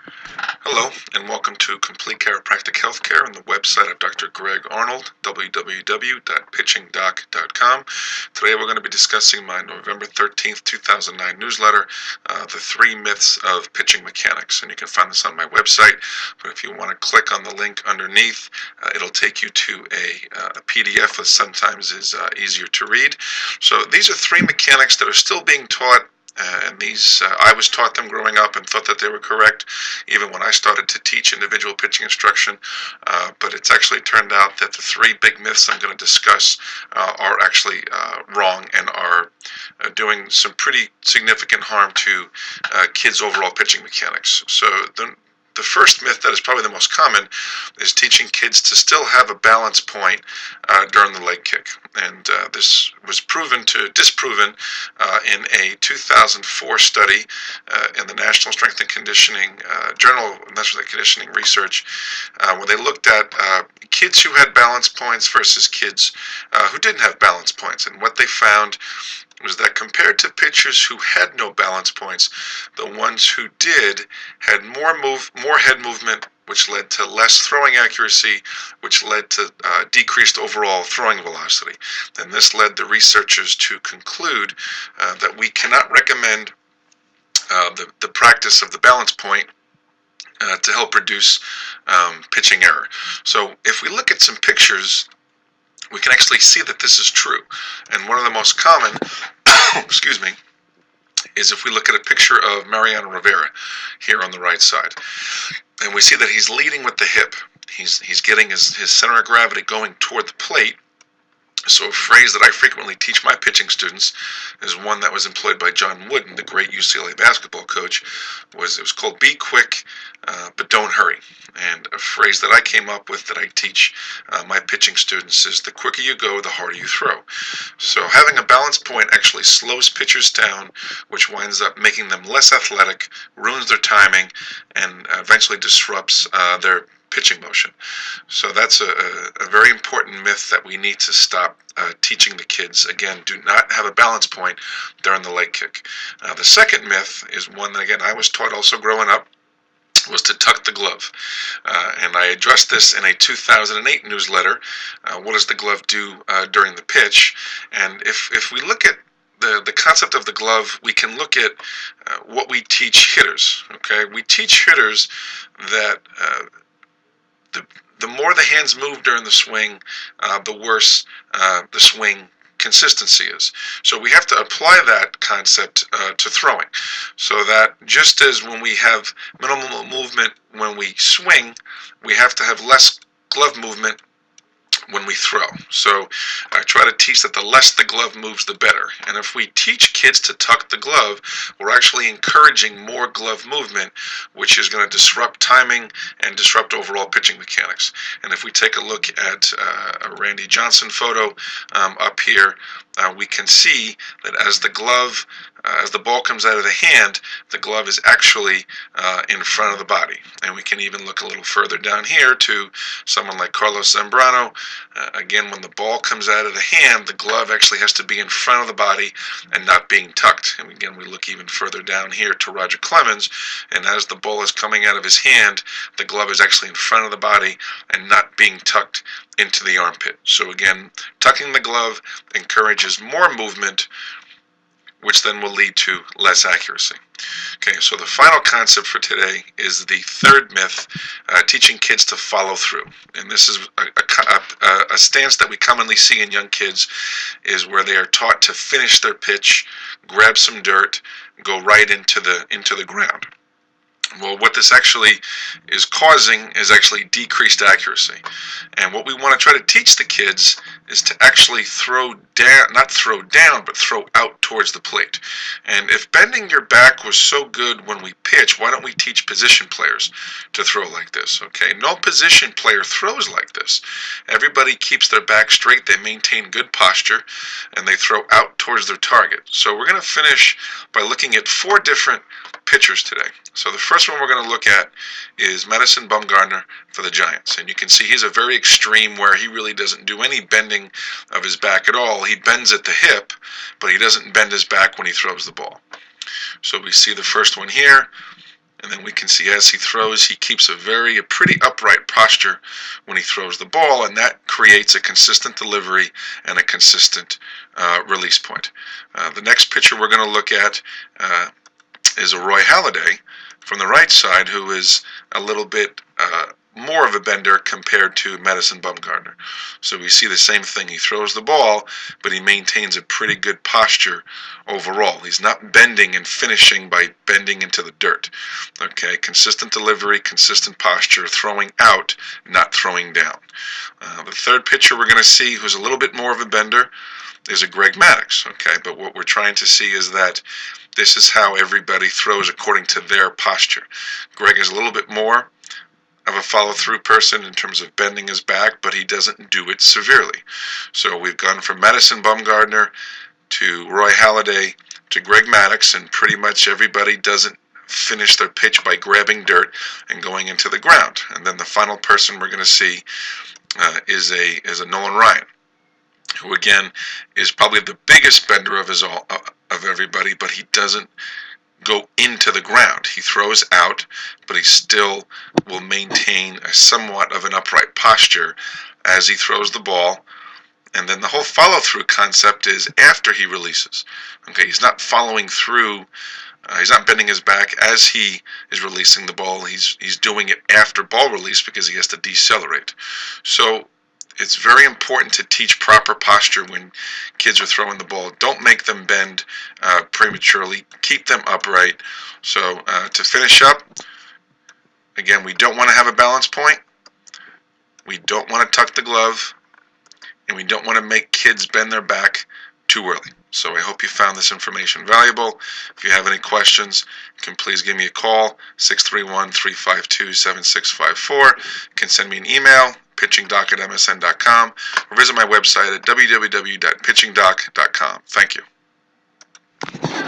Hello, and welcome to Complete Chiropractic Healthcare on the website of Dr. Greg Arnold, www.pitchingdoc.com. Today we're going to be discussing my November 13th, 2009 newsletter, The Three Myths of Pitching Mechanics. And you can find this on my website, but if you want to click on the link underneath, it'll take you to a PDF that sometimes is easier to read. So these are three mechanics that are still being taught. And these, I was taught them growing up and thought that they were correct, even when I started to teach individual pitching instruction. But it's actually turned out that the three big myths I'm going to discuss are actually wrong and are doing some pretty significant harm to kids' overall pitching mechanics. So the first myth that is probably the most common is teaching kids to still have a balance point during the leg kick. And this was disproven in a 2004 study in the National Strength and Conditioning Journal of National Strength and Conditioning Research, where they looked at kids who had balance points versus kids who didn't have balance points. And what they found was that compared to pitchers who had no balance points, the ones who did had more head movement, which led to less throwing accuracy, which led to decreased overall throwing velocity. And this led the researchers to conclude that we cannot recommend the practice of the balance point to help reduce pitching error. So if we look at some pictures, we can actually see that this is true. And one of the most common, excuse me, is if we look at a picture of Mariano Rivera here on the right side. And we see that he's leading with the hip. He's getting his center of gravity going toward the plate. So a phrase that I frequently teach my pitching students is one that was employed by John Wooden, the great UCLA basketball coach. It was called "Be quick, but don't hurry." And a phrase that I came up with that I teach my pitching students is, "The quicker you go, the harder you throw." So having a balance point actually slows pitchers down, which winds up making them less athletic, ruins their timing, and eventually disrupts their pitching motion. So that's a very important myth that we need to stop teaching the kids. Again, do not have a balance point during the leg kick. The second myth is one that, again, I was taught also growing up, was to tuck the glove. And I addressed this in a 2008 newsletter. What does the glove do during the pitch? And if we look at the concept of the glove, we can look at what we teach hitters. Okay, we teach hitters that the more the hands move during the swing, the worse the swing consistency is. So we have to apply that concept to throwing. So that just as when we have minimal movement when we swing, we have to have less glove movement when we throw. So I try to teach that the less the glove moves, the better. And if we teach kids to tuck the glove, we're actually encouraging more glove movement, which is going to disrupt timing and disrupt overall pitching mechanics. And if we take a look at a Randy Johnson photo up here, we can see that as the ball comes out of the hand, the glove is actually in front of the body. And we can even look a little further down here to someone like Carlos Zambrano. Again, when the ball comes out of the hand, the glove actually has to be in front of the body and not being tucked. And again, we look even further down here to Roger Clemens, and as the ball is coming out of his hand, the glove is actually in front of the body and not being tucked into the armpit. So again, tucking the glove encourages more movement, which then will lead to less accuracy. Okay, so the final concept for today is the third myth, teaching kids to follow through. And this is a stance that we commonly see in young kids, is where they are taught to finish their pitch, grab some dirt, go right into the ground. Well, what this actually is causing is actually decreased accuracy. And what we want to try to teach the kids is to actually throw down, not throw down, but throw out towards the plate. And if bending your back was so good when we pitch, why don't we teach position players to throw like this? Okay, no position player throws like this. Everybody keeps their back straight, they maintain good posture, and they throw out towards their target. So we're going to finish by looking at 4 different pitchers today. So the first one we're going to look at is Madison Bumgarner for the Giants. And you can see he's a very extreme, where he really doesn't do any bending of his back at all. He bends at the hip, but he doesn't bend his back when he throws the ball. So we see the first one here. And then we can see as he throws, he keeps a pretty upright posture when he throws the ball, and that creates a consistent delivery and a consistent release point. The next pitcher we're going to look at is a Roy Halladay from the right side, who is a little bit more of a bender compared to Madison Bumgarner. So we see the same thing. He throws the ball, but he maintains a pretty good posture overall. He's not bending and finishing by bending into the dirt. Okay, consistent delivery, consistent posture, throwing out, not throwing down. The third pitcher we're going to see, who's a little bit more of a bender, is a Greg Maddux. Okay, but what we're trying to see is that this is how everybody throws according to their posture. Greg is a little bit more of a follow-through person in terms of bending his back, but he doesn't do it severely. So we've gone from Madison Bumgarner to Roy Halladay to Greg Maddux, and pretty much everybody doesn't finish their pitch by grabbing dirt and going into the ground. And then the final person we're going to see is a Nolan Ryan, who again is probably the biggest bender of everybody, but he doesn't go into the ground. He throws out, but he still will maintain a somewhat of an upright posture as he throws the ball. And then the whole follow-through concept is after he releases. Okay, he's not following through. He's not bending his back as he is releasing the ball. He's doing it after ball release because he has to decelerate. So it's very important to teach proper posture when kids are throwing the ball. Don't make them bend prematurely. Keep them upright. So to finish up, again, we don't want to have a balance point. We don't want to tuck the glove. And we don't want to make kids bend their back too early. So I hope you found this information valuable. If you have any questions, you can please give me a call, 631-352-7654. You can send me an email, pitchingdoc@msn.com, or visit my website at www.pitchingdoc.com. Thank you.